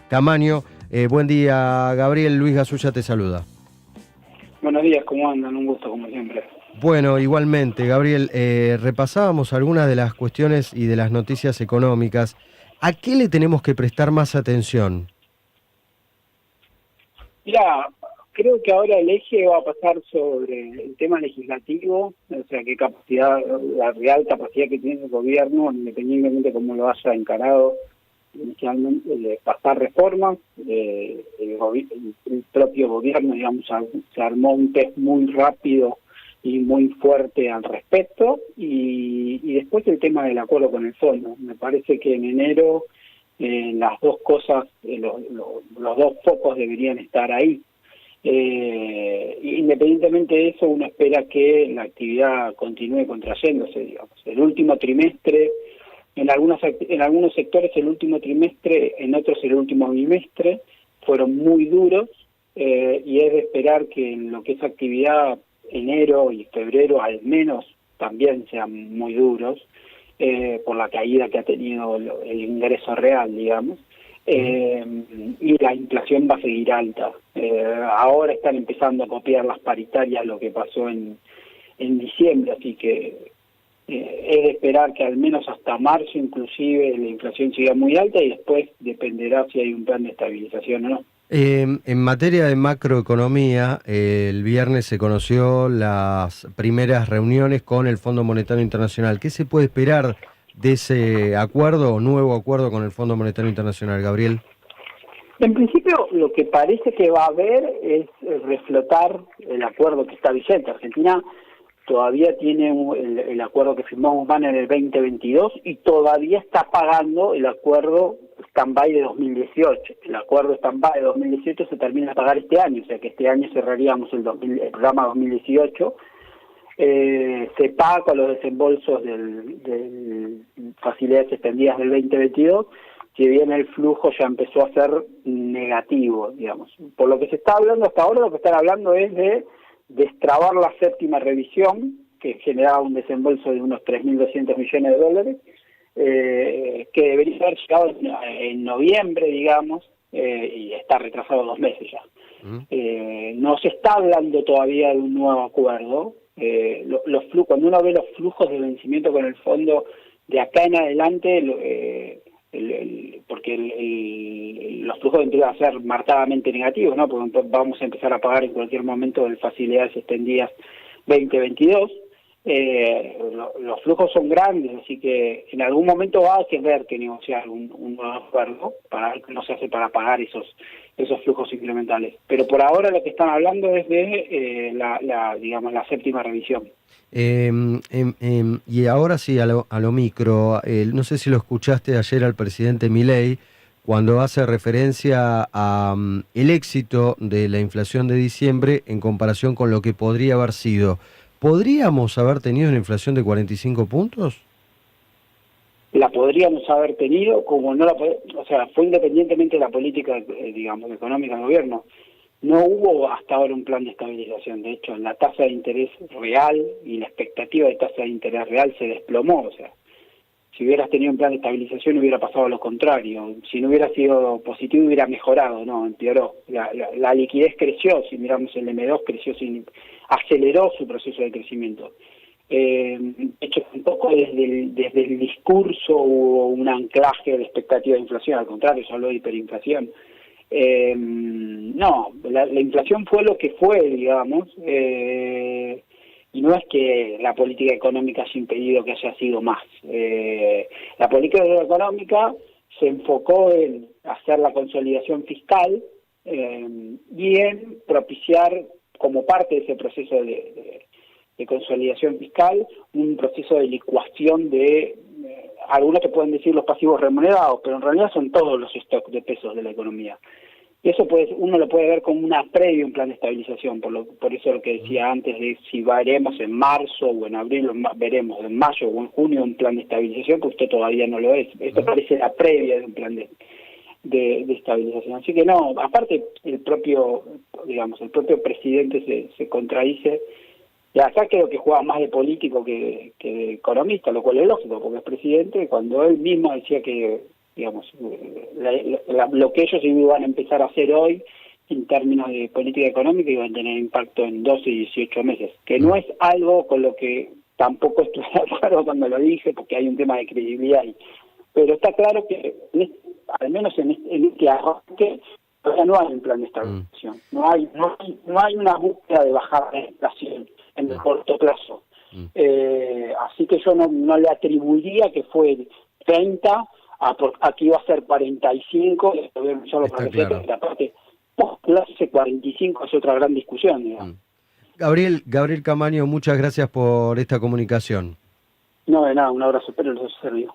Camaño. Buen día, Gabriel. Luis Gasulla te saluda. Buenos días, ¿cómo andan? Un gusto, como siempre. Bueno, igualmente, Gabriel, repasábamos algunas de las cuestiones y de las noticias económicas. ¿A qué le tenemos que prestar más atención? Mira, creo que ahora el eje va a pasar sobre el tema legislativo, o sea, qué capacidad, la real capacidad que tiene el gobierno, independientemente de cómo lo haya encarado inicialmente, de pasar reformas. El propio gobierno, digamos, se armó un test muy rápido y muy fuerte al respecto, y después el tema del acuerdo con el fondo. Me parece que en enero las dos cosas, los dos focos deberían estar ahí. Independientemente de eso, uno espera que la actividad continúe contrayéndose, digamos. El último trimestre, en algunos sectores el último trimestre, en otros el último bimestre, fueron muy duros, y es de esperar que en lo que es actividad, enero y febrero al menos también sean muy duros, por la caída que ha tenido el ingreso real, digamos. Y la inflación va a seguir alta. Ahora están empezando a copiar las paritarias lo que pasó en diciembre, así que es de esperar que al menos hasta marzo inclusive la inflación siga muy alta, y después dependerá si hay un plan de estabilización o no. En materia de macroeconomía, el viernes se conoció las primeras reuniones con el Fondo Monetario Internacional. ¿Qué se puede esperar de ese acuerdo o nuevo acuerdo con el Fondo Monetario Internacional, Gabriel? En principio, lo que parece que va a haber es reflotar el acuerdo que está vigente. Argentina todavía tiene el acuerdo que firmó Guzmán en el 2022 y todavía está pagando el acuerdo stand-by de 2018. El acuerdo stand-by de 2018 se termina de pagar este año, o sea que este año cerraríamos el programa 2018. Se paga con los desembolsos del facilidades extendidas del 2022, si bien el flujo ya empezó a ser negativo, digamos. Por lo que se está hablando hasta ahora, lo que están hablando es de destrabar la séptima revisión, que generaba un desembolso de unos 3.200 millones de dólares, que debería haber llegado en noviembre, digamos, y está retrasado 2 meses ya. No se está hablando todavía de un nuevo acuerdo. Cuando uno ve los flujos de vencimiento con el fondo de acá en adelante, porque los flujos van a ser marcadamente negativos, ¿no? Porque vamos a empezar a pagar en cualquier momento de facilidades extendidas 2022. Los flujos son grandes, así que en algún momento va a tener que negociar un nuevo acuerdo para ver cómo se hace para pagar esos flujos incrementales. Pero por ahora lo que están hablando es de digamos, la séptima revisión. Y ahora sí, a lo micro, no sé si lo escuchaste ayer al presidente Milei, cuando hace referencia a el éxito de la inflación de diciembre en comparación con lo que podría haber sido. ¿Podríamos haber tenido una inflación de 45 puntos? La podríamos haber tenido, como no o sea, fue independientemente de la política, digamos, económica del gobierno. No hubo hasta ahora un plan de estabilización. De hecho, la tasa de interés real y la expectativa de tasa de interés real se desplomó. O sea, si hubieras tenido un plan de estabilización hubiera pasado lo contrario. Si no hubiera sido positivo hubiera mejorado, no, empeoró. La liquidez creció, si miramos el M2 creció, aceleró su proceso de crecimiento. De hecho, tampoco desde el discurso hubo un anclaje de expectativa de inflación, al contrario, se habló de hiperinflación. No, la inflación fue lo que fue, digamos, y no es que la política económica haya impedido que haya sido más. La política económica se enfocó en hacer la consolidación fiscal, y en propiciar, como parte de ese proceso de consolidación fiscal, un proceso de licuación de, algunos te pueden decir los pasivos remunerados, pero en realidad son todos los stocks de pesos de la economía. Y eso uno lo puede ver como una previa, un plan de estabilización, por eso lo que decía antes de si veremos en marzo o en abril, veremos en mayo o en junio un plan de estabilización, que usted todavía no lo es. Esto parece la previa de un plan de estabilización. Así que no, aparte el propio presidente se contradice. Y acá creo que juega más de político que de economista, lo cual es lógico, porque es presidente, cuando él mismo decía que digamos, lo que ellos iban a empezar a hacer hoy en términos de política económica iban a tener impacto en 12 y 18 meses, que no es algo con lo que tampoco estoy de acuerdo cuando lo dije, porque hay un tema de credibilidad ahí. Pero está claro que, al menos en este arranque, todavía no hay un plan de estabilización. No hay una búsqueda de bajar la inflación en el corto plazo. Así que yo no le atribuiría que fue 30 a que iba a ser 45, solo para que sepa que la parte post-clase 45 es otra gran discusión, digamos. Gabriel Camaño, muchas gracias por esta comunicación. No, de nada, un abrazo, pero los servido.